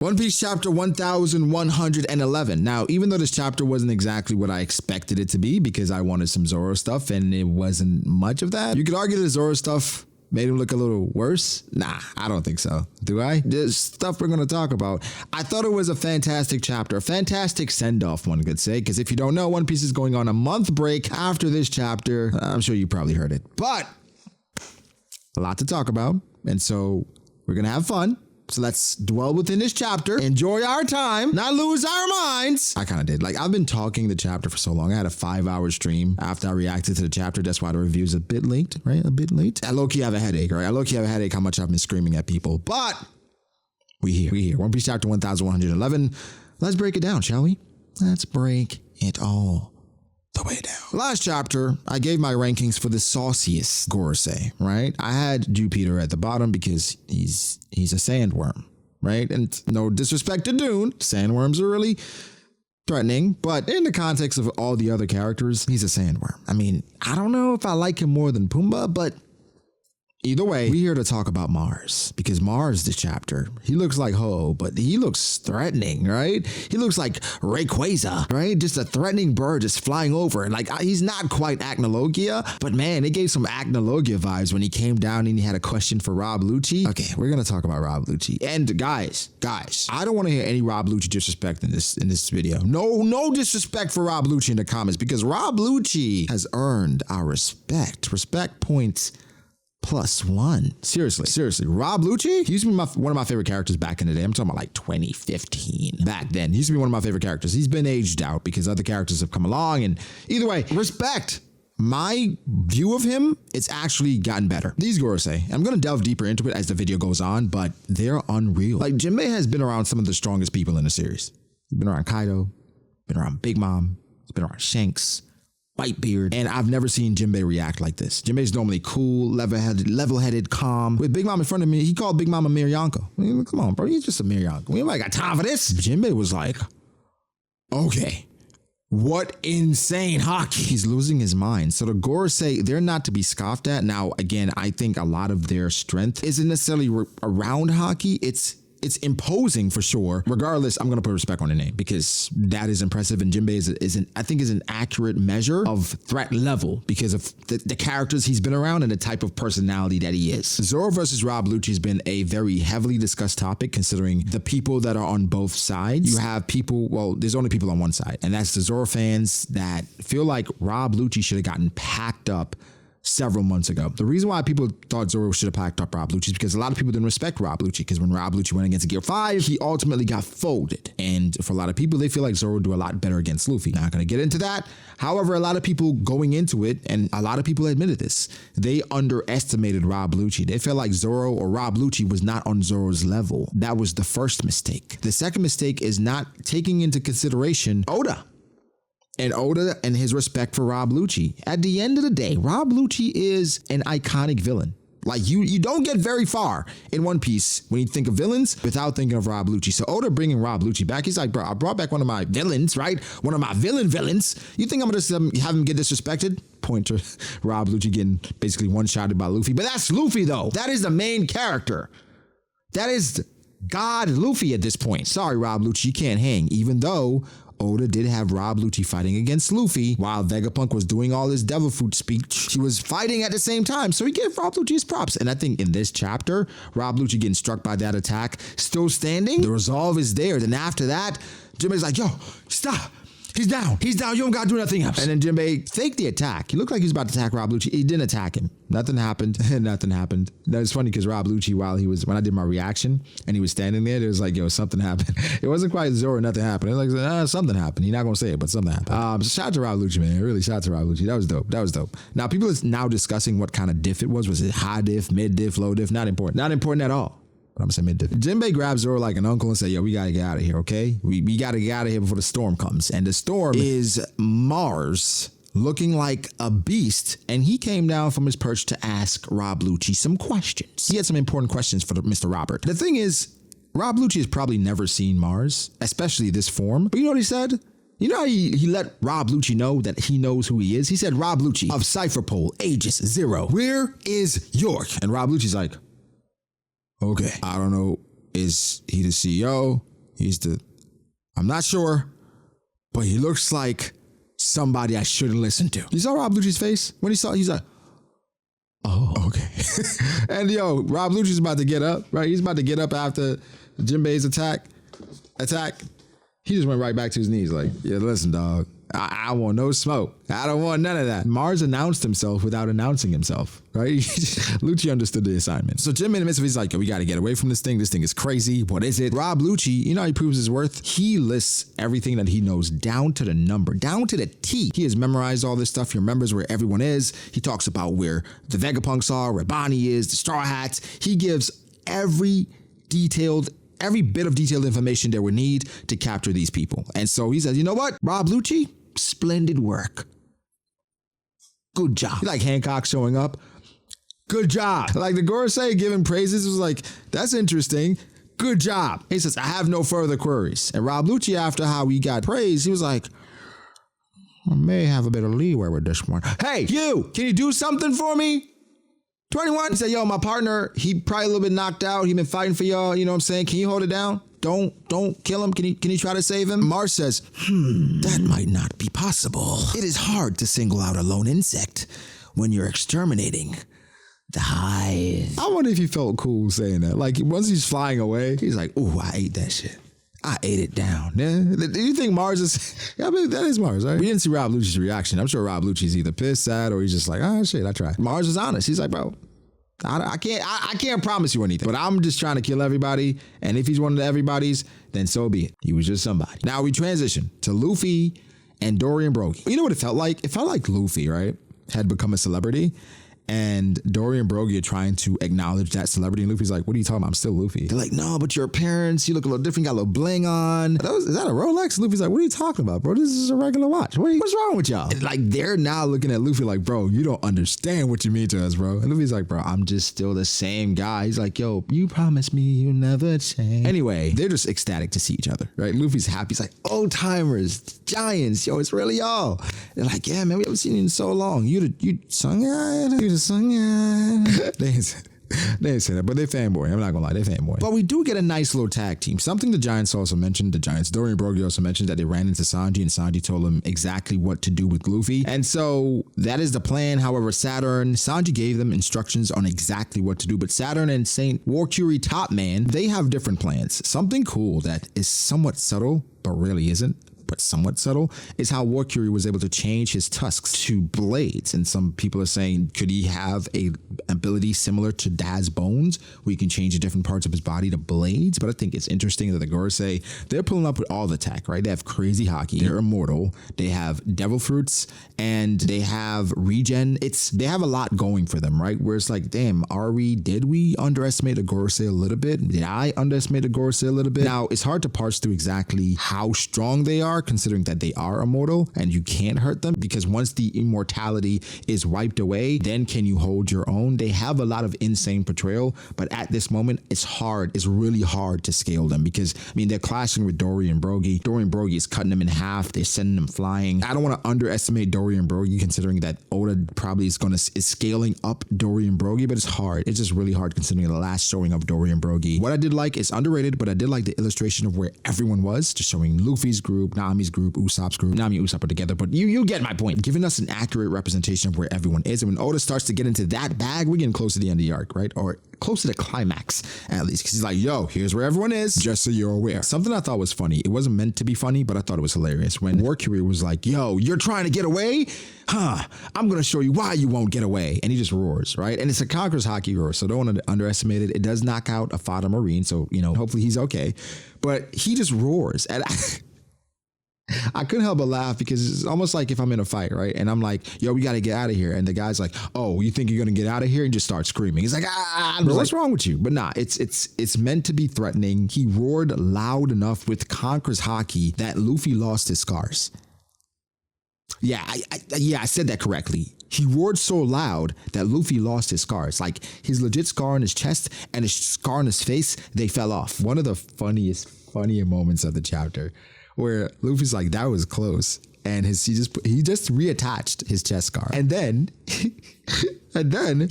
One Piece chapter 1111. Now, even though this chapter wasn't exactly what I expected it to be because I wanted some Zoro stuff and it wasn't much of that, you could argue that the Zoro stuff made him look a little worse. Nah, I don't think so. Do I? There's stuff we're going to talk about. I thought it was a fantastic chapter, a fantastic send-off, one could say, because if you don't know, One Piece is going on a month break after this chapter. I'm sure you probably heard it, but a lot to talk about, and so we're going to have fun. So let's dwell within this chapter, enjoy our time, not lose our minds. I kind of did. Like, I've been talking the chapter for so long. I had a 5-hour stream after I reacted to the chapter. That's why the review's a bit late, right? A bit late. I low-key have a headache, right? I low-key have a headache how much I've been screaming at people. But we here. One Piece chapter 1111. Let's break it down, shall we? Let's break it all the way down. Last chapter, I gave my rankings for the sauciest Gorosei, right? I had Jupiter at the bottom because he's a sandworm, right? And no disrespect to Dune, sandworms are really threatening, but in the context of all the other characters, he's a sandworm. I mean, I don't know if I like him more than Pumbaa, but either way, we're here to talk about Mars, because Mars, this chapter, he looks like Ho, but he looks threatening, right? He looks like Rayquaza, right? Just a threatening bird just flying over. Like, he's not quite Acnologia, but man, it gave some Acnologia vibes when he came down and he had a question for Rob Lucci. Okay, we're going to talk about Rob Lucci. And guys, I don't want to hear any Rob Lucci disrespect in this video. No disrespect for Rob Lucci in the comments, because Rob Lucci has earned our respect. Respect points +1. Seriously. Rob Lucci, he used to be one of my favorite characters back in the day. I'm talking about like 2015. Back then, he used to be one of my favorite characters. He's been aged out because other characters have come along, and either way, respect. My view of him, it's actually gotten better. These Gorosei, I'm going to delve deeper into it as the video goes on, but they're unreal. Like, Jinbei has been around some of the strongest people in the series. He's been around Kaido, been around Big Mom, he's been around Shanks, Whitebeard, and I've never seen Jinbei react like this. Jinbei's normally cool, level-headed, calm. With Big Mom in front of me, he called Big Mom a Miryanko. I mean, come on, bro, he's just a Miryanko. We ain't got time for this. Jinbei was like, okay, what insane hockey. He's losing his mind. So the Gorosei, they're not to be scoffed at. Now, again, I think a lot of their strength isn't necessarily around hockey. It's imposing for sure. Regardless, I'm going to put respect on the name because that is impressive. And Jinbei is an accurate measure of threat level because of the characters he's been around and the type of personality that he is. Zoro versus Rob Lucci has been a very heavily discussed topic considering the people that are on both sides. You have people, well, there's only people on one side, and that's the Zoro fans that feel like Rob Lucci should have gotten packed up several months ago. The reason why people thought Zoro should have packed up Rob Lucci is because a lot of people didn't respect Rob Lucci, because when Rob Lucci went against Gear 5, he ultimately got folded. And for a lot of people, they feel like Zoro would do a lot better against Luffy. Not going to get into that. However, a lot of people going into it, and a lot of people admitted this, they underestimated Rob Lucci. They felt like Zoro or Rob Lucci was not on Zoro's level. That was the first mistake. The second mistake is not taking into consideration Oda. And Oda and his respect for Rob Lucci. At the end of the day, Rob Lucci is an iconic villain. Like, you don't get very far in One Piece when you think of villains without thinking of Rob Lucci. So Oda bringing Rob Lucci back, he's like, bro, I brought back one of my villains, right? One of my villains. You think I'm going to have him get disrespected? Point to Rob Lucci getting basically one-shotted by Luffy. But that's Luffy, though. That is the main character. That is God Luffy at this point. Sorry, Rob Lucci, you can't hang, even though Oda did have Rob Lucci fighting against Luffy while Vegapunk was doing all his devil fruit speech. He was fighting at the same time, so he gave Rob Lucci his props. And I think in this chapter, Rob Lucci getting struck by that attack, still standing, the resolve is there. Then after that, Jinbei's like, yo, stop. He's down. You don't got to do nothing else. And then Jinbei faked the attack. He looked like he was about to attack Rob Lucci. He didn't attack him. Nothing happened. Nothing happened. That's funny because Rob Lucci, when I did my reaction and he was standing there was like, yo, something happened. It wasn't quite Zoro, nothing happened. It was like, something happened. He's not going to say it, but something happened. Shout out to Rob Lucci, man. Really, shout out to Rob Lucci. That was dope. Now, people are now discussing what kind of diff it was. Was it high diff, mid diff, low diff? Not important. Not important at all. But I'm gonna say mid-diff. Jinbei grabs Zoro like an uncle and say, yo, we gotta get out of here, okay? We gotta get out of here before the storm comes. And the storm is Mars looking like a beast. And he came down from his perch to ask Rob Lucci some questions. He had some important questions for Mr. Robert. The thing is, Rob Lucci has probably never seen Mars, especially this form. But you know what he said? You know how he let Rob Lucci know that he knows who he is? He said, Rob Lucci of Cypherpole, ages 0. Where is York? And Rob Lucci's like, okay, I don't know. Is he the CEO? I'm not sure, but he looks like somebody I shouldn't listen to. You saw Rob Lucci's face? When he saw, he's like, oh, okay. And Rob Lucci's about to get up, right? He's about to get up after Jinbei's attack. He just went right back to his knees like, yeah, listen, dog. I want no smoke. I don't want none of that. Mars announced himself without announcing himself, right? Lucci understood the assignment. So Jim in the midst of, he's like, we got to get away from this thing. This thing is crazy. What is it? Rob Lucci, you know how he proves his worth? He lists everything that he knows down to the number, down to the T. He has memorized all this stuff. He remembers where everyone is. He talks about where the Vegapunks are, where Bonnie is, the Straw Hats. He gives every bit of detailed information there would need to capture these people. And so he says, you know what, Rob Lucci, splendid work. Good job. Like Hancock showing up. Good job. Like the Gorosei giving praises was like, that's interesting. Good job. He says, I have no further queries. And Rob Lucci, after how he got praised, he was like, I may have a bit of leeway with this one. Hey, can you do something for me? 21 said, yo, my partner, he probably a little bit knocked out. He been fighting for y'all. You know what I'm saying? Can you hold it down? Don't kill him. Can you try to save him? Mars says, that might not be possible. It is hard to single out a lone insect when you're exterminating the hive. I wonder if he felt cool saying that. Like once he's flying away, he's like, ooh, I ate that shit. I ate it down. Yeah. Do you think Mars is? Yeah, I mean, that is Mars, right? We didn't see Rob Lucci's reaction. I'm sure Rob Lucci's either pissed, sad, or he's just like, oh shit, I tried. Mars is honest. He's like, bro, I can't promise you anything, but I'm just trying to kill everybody. And if he's one of the everybody's, then so be it. He was just somebody. Now we transition to Luffy and Dorian Broggie. You know what it felt like? It felt like Luffy, right, had become a celebrity. And Dorian Broggie are trying to acknowledge that celebrity. And Luffy's like, what are you talking about? I'm still Luffy. They're like, no, but your appearance, you look a little different, got a little bling on. Is that a Rolex? Luffy's like, what are you talking about, bro? This is a regular watch. What's wrong with y'all? And like, they're now looking at Luffy like, bro, you don't understand what you mean to us, bro. And Luffy's like, bro, I'm just still the same guy. He's like, yo, you promised me you never change. Anyway, they're just ecstatic to see each other, right? Luffy's happy. He's like, old timers, giants, yo, it's really y'all. They're like, yeah, man, we haven't seen you in so long. You the Sung-yan. They didn't say that, but they fanboy. I'm not gonna lie, they fanboy. But we do get a nice little tag team. Something the Giants also mentioned. Dorian Broggie also mentioned that they ran into Sanji, and Sanji told him exactly what to do with Luffy. And so that is the plan. However, Sanji gave them instructions on exactly what to do. But Saturn and Saint Warcury Top Man, they have different plans. Something cool that is somewhat subtle, but really isn't, but somewhat subtle, is how Warcury was able to change his tusks to blades. And some people are saying, could he have a ability similar to Dad's bones, where he can change the different parts of his body to blades? But I think it's interesting that the Gorosei, they're pulling up with all the tech, right? They have crazy haki, they're immortal, they have devil fruits, and they have regen. They have a lot going for them, right? Where it's like, damn, did we underestimate a Gorosei a little bit? Did I underestimate a Gorosei a little bit? Now, it's hard to parse through exactly how strong they are, considering that they are immortal and you can't hurt them, because once the immortality is wiped away, then can you hold your own? They have a lot of insane portrayal, but at this moment, it's really hard to scale them, because I mean, they're clashing with Dorian Broggie. Dorian Broggie is cutting them in half. They're sending them flying. I don't want to underestimate Dorian Broggie, considering that Oda probably is scaling up Dorian Broggie, but it's hard. It's just really hard considering the last showing of Dorian Broggie. What I did like is underrated, but I did like the illustration of where everyone was, just showing Luffy's group, Nami's group, Usopp's group. Nami and Usopp are together, but you get my point. Giving us an accurate representation of where everyone is. And when Oda starts to get into that bag, we're getting close to the end of the arc, right? Or close to the climax, at least. Because he's like, yo, here's where everyone is, just so you're aware. Something I thought was funny. It wasn't meant to be funny, but I thought it was hilarious. When Warcury was like, yo, you're trying to get away? I'm going to show you why you won't get away. And he just roars, right? And it's a Conqueror's Haki roar, so don't underestimate it. It does knock out a Fata Marine, so, hopefully he's okay. But he just roars. And I couldn't help but laugh, because it's almost like if I'm in a fight, right? And I'm like, yo, we got to get out of here. And the guy's like, oh, you think you're going to get out of here? And just start screaming. He's like, bro, what's wrong with you? But nah, it's meant to be threatening. He roared loud enough with Conqueror's Haki that Luffy lost his scars. Yeah, I said that correctly. He roared so loud that Luffy lost his scars. Like his legit scar on his chest and his scar on his face, they fell off. One of the funnier moments of the chapter, where Luffy's like, that was close. And he just reattached his chest scar. And then he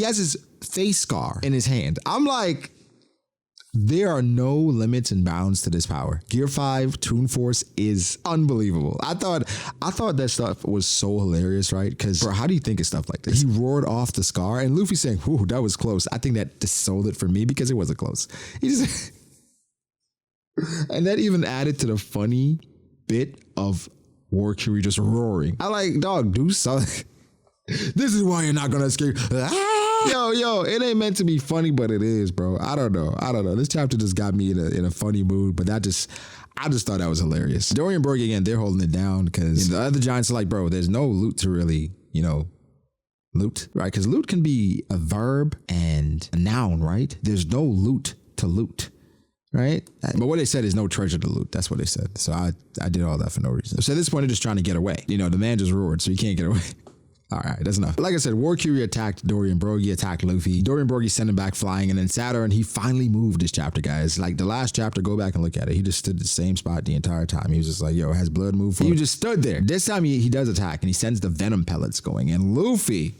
has his face scar in his hand. I'm like, There are no limits and bounds to this power. Gear 5 Toon Force is unbelievable. I thought that stuff was so hilarious, right? Because bro, how do you think of stuff like this? He roared off the scar and Luffy saying, "Whew, that was close." I think that just sold it for me because it wasn't close. He just and that even added to the funny bit of War Curie just roaring. I like, dog, do something. This is why you're not gonna escape. Yo, it ain't meant to be funny, but it is, bro. I don't know. This chapter just got me in a funny mood, but I just thought that was hilarious. Dory and Berg, again, they're holding it down because the other giants are like, bro, there's no loot to really, loot, right? Because loot can be a verb and a noun, right? There's no loot to loot, right? But what they said is no treasure to loot. That's what they said. So I did all that for no reason. So at this point, they're just trying to get away. The man just roared, so you can't get away. All right, that's enough. Like I said, War Curie attacked Dory and Brogy, attacked Luffy. Dory and Brogy sent him back flying, and then Saturn, he finally moved this chapter, guys. Like the last chapter, go back and look at it. He just stood the same spot the entire time. He was just like, yo, has blood moved forward? He just stood there. This time he does attack, and he sends the venom pellets going. And Luffy,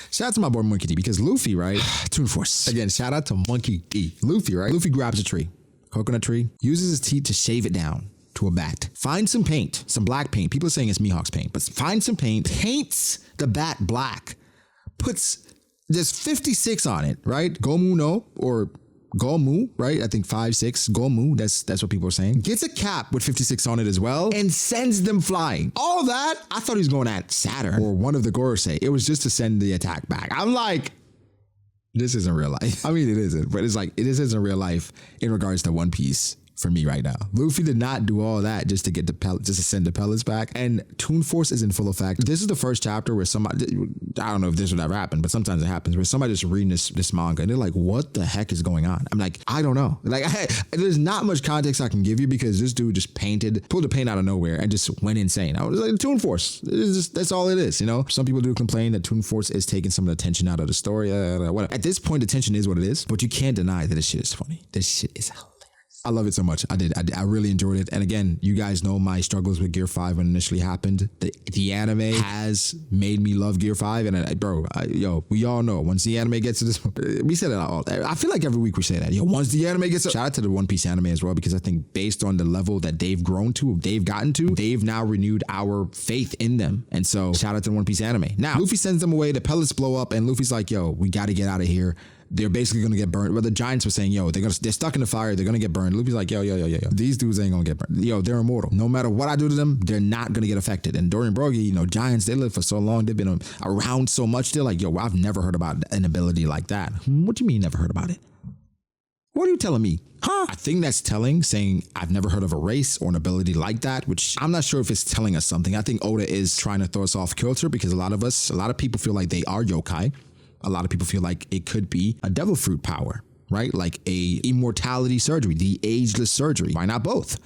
shout out to my boy Monkey D, because Luffy, right? Toon Force. Again, shout out to Monkey D. Luffy, right? Luffy grabs a tree, coconut tree, uses his teeth to shave it down to a bat. Find some paint, some black paint. People are saying it's Mihawk's paint, but find some paint, paints the bat black, puts there's 56 on it, right? Gomu no, or Gomu, right? I think 5-6 Gomu. That's what people are saying. Gets a cap with 56 on it as well and sends them flying. All that, I thought he was going at Saturn or one of the Gorosei. It was just to send the attack back. I'm like, this isn't real life. I mean, it isn't, but it's like, this isn't real life in regards to One Piece. For me right now, Luffy did not do all that just to get the pellets, just to send the pellets back. And Toon Force is in full effect. This is the first chapter where somebody, I don't know if this would ever happen, but sometimes it happens where somebody just reading this manga and they're like, what the heck is going on? I'm like, I don't know. Like, there's not much context I can give you because this dude just pulled the paint out of nowhere and just went insane. I was like, Toon Force, that's all it is. Some people do complain that Toon Force is taking some of the tension out of the story. Whatever. At this point, the tension is what it is, but you can't deny that this shit is funny. This shit is hilarious. I love it so much. I really enjoyed it. And again, you guys know my struggles with Gear 5 when it initially happened. The anime has made me love Gear 5. And we all know once the anime gets to this, we said it all. I feel like every week we say that. Once the anime gets to, shout out to the One Piece anime as well, because I think based on the level that they've gotten to, they've now renewed our faith in them. And so shout out to the One Piece anime. Now, Luffy sends them away. The pellets blow up and Luffy's like, yo, we got to get out of here. They're basically going to get burned. Well, the giants were saying, yo, they're stuck in the fire. They're going to get burned. Luffy's like, yo. These dudes ain't going to get burned. Yo, they're immortal. No matter what I do to them, they're not going to get affected. And Dory and Brogy, giants, they live for so long. They've been around so much. They're like, yo, I've never heard about an ability like that. What do you mean never heard about it? What are you telling me? Huh? I think that's saying I've never heard of a race or an ability like that, which I'm not sure if it's telling us something. I think Oda is trying to throw us off kilter because a lot of people feel like they are yokai. A lot of people feel like it could be a devil fruit power, right? Like a immortality surgery, the ageless surgery. Why not both?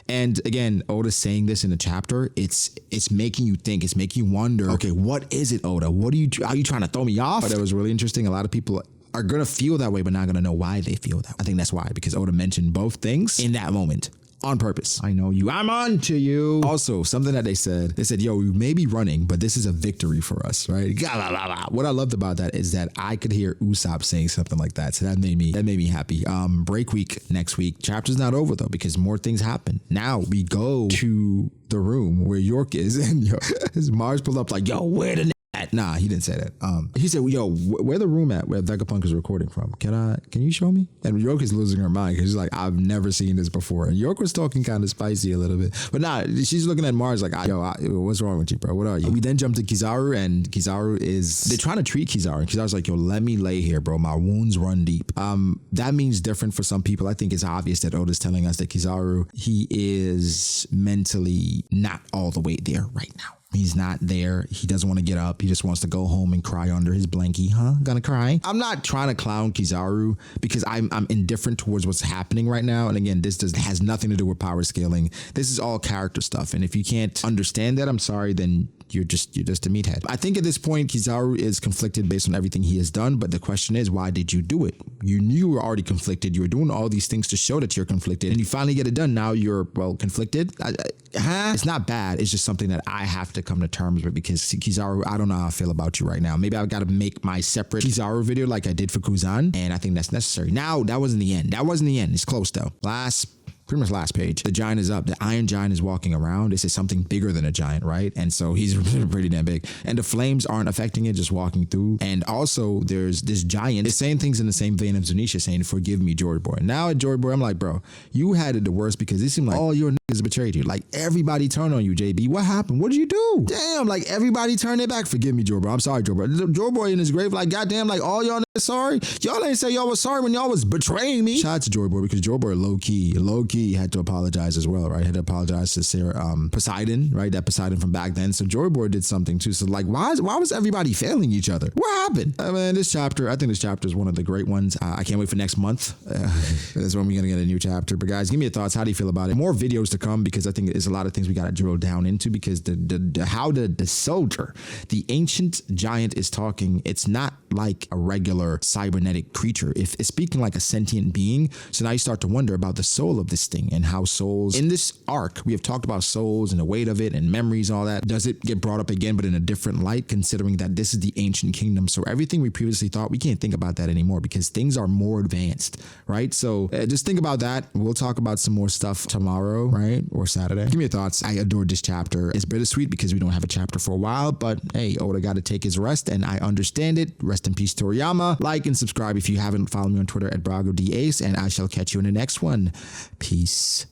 And again, Oda's saying this in the chapter. It's making you think. It's making you wonder. Okay, what is it, Oda? Are you trying to throw me off? But that was really interesting. A lot of people are gonna feel that way, but not gonna know why they feel that way. I think that's why, because Oda mentioned both things in that moment. On purpose. I know you. I'm on to you. Also, something that they said, yo, we may be running, but this is a victory for us, right? What I loved about that is that I could hear Usopp saying something like that. So that made me happy. Break week next week. Chapter's not over though, because more things happen. Now we go to the room where York is, and his Mars pulled up like, yo, where the at? Nah, he didn't say that. He said, yo, where the room at where Vegapunk is recording from? Can you show me? And York is losing her mind because she's like, I've never seen this before. And York was talking kind of spicy a little bit, but nah, she's looking at Mars like, what's wrong with you, bro? What are you? We then jump to Kizaru, and they're trying to treat Kizaru. And Kizaru's like, yo, let me lay here, bro. My wounds run deep. That means different for some people. I think it's obvious that Oda's telling us that Kizaru, he is mentally not all the way there right now. He's not there. He doesn't want to get up. He just wants to go home and cry under his blankie. Gonna cry. I'm not trying to clown Kizaru because I'm indifferent towards what's happening right now. And again, this has nothing to do with power scaling. This is all character stuff. And if you can't understand that, I'm sorry, then you're just a meathead. I think at this point, Kizaru is conflicted based on everything he has done, but the question is, why did you do it? You knew you were already conflicted. You were doing all these things to show that you're conflicted, and you finally get it done. Now you're, well, conflicted. It's not bad. It's just something that I have to come to terms with, because Kizaru, I don't know how I feel about you right now. Maybe I've got to make my separate Kizaru video like I did for Kuzan, and I think that's necessary. Now, that wasn't the end. That wasn't the end. It's close though. Pretty much last page. The giant is up. The iron giant is walking around. This is something bigger than a giant, right? And so he's pretty damn big. And the flames aren't affecting it, just walking through. And also there's this giant. It's saying things in the same vein of Zunisha saying, forgive me, Joy Boy. Now at Joy Boy, I'm like, bro, you had it the worst, because it seemed like all your niggas betrayed you. Like everybody turned on you, JB. What happened? What did you do? Damn, like everybody turned their back. Forgive me, Joy Boy. I'm sorry, Joy Boy. Joy Boy in his grave, like, goddamn, like all y'all niggas sorry. Y'all ain't say y'all was sorry when y'all was betraying me. Shout out to Joy Boy, because Joy Boy low key had to apologize as well, right? Had to apologize to Sarah, Poseidon, right? That Poseidon from back then. So Joy Boy did something too. So like, why was everybody failing each other? What happened? I mean, I think this chapter is one of the great ones. I can't wait for next month. That's when we're gonna get a new chapter. But guys, give me your thoughts. How do you feel about it? More videos to come, because I think there's a lot of things we gotta drill down into, because the soldier, the ancient giant is talking. It's not like a regular cybernetic creature. If it's speaking like a sentient being, so now you start to wonder about the soul of this thing and how souls in this arc, we have talked about souls and the weight of it and memories, all that. Does it get brought up again, but in a different light, considering that this is the ancient kingdom? So everything we previously thought, we can't think about that anymore, because things are more advanced, right? So just think about that. We'll talk about some more stuff tomorrow, right? Or Saturday. Give me your thoughts. I adored this chapter. It's bittersweet because we don't have a chapter for a while, but hey, Oda got to take his rest, and I understand it. Rest in peace, Toriyama. Like and subscribe if you haven't. Follow me on Twitter at BragoDAce, and I shall catch you in the next one. Peace.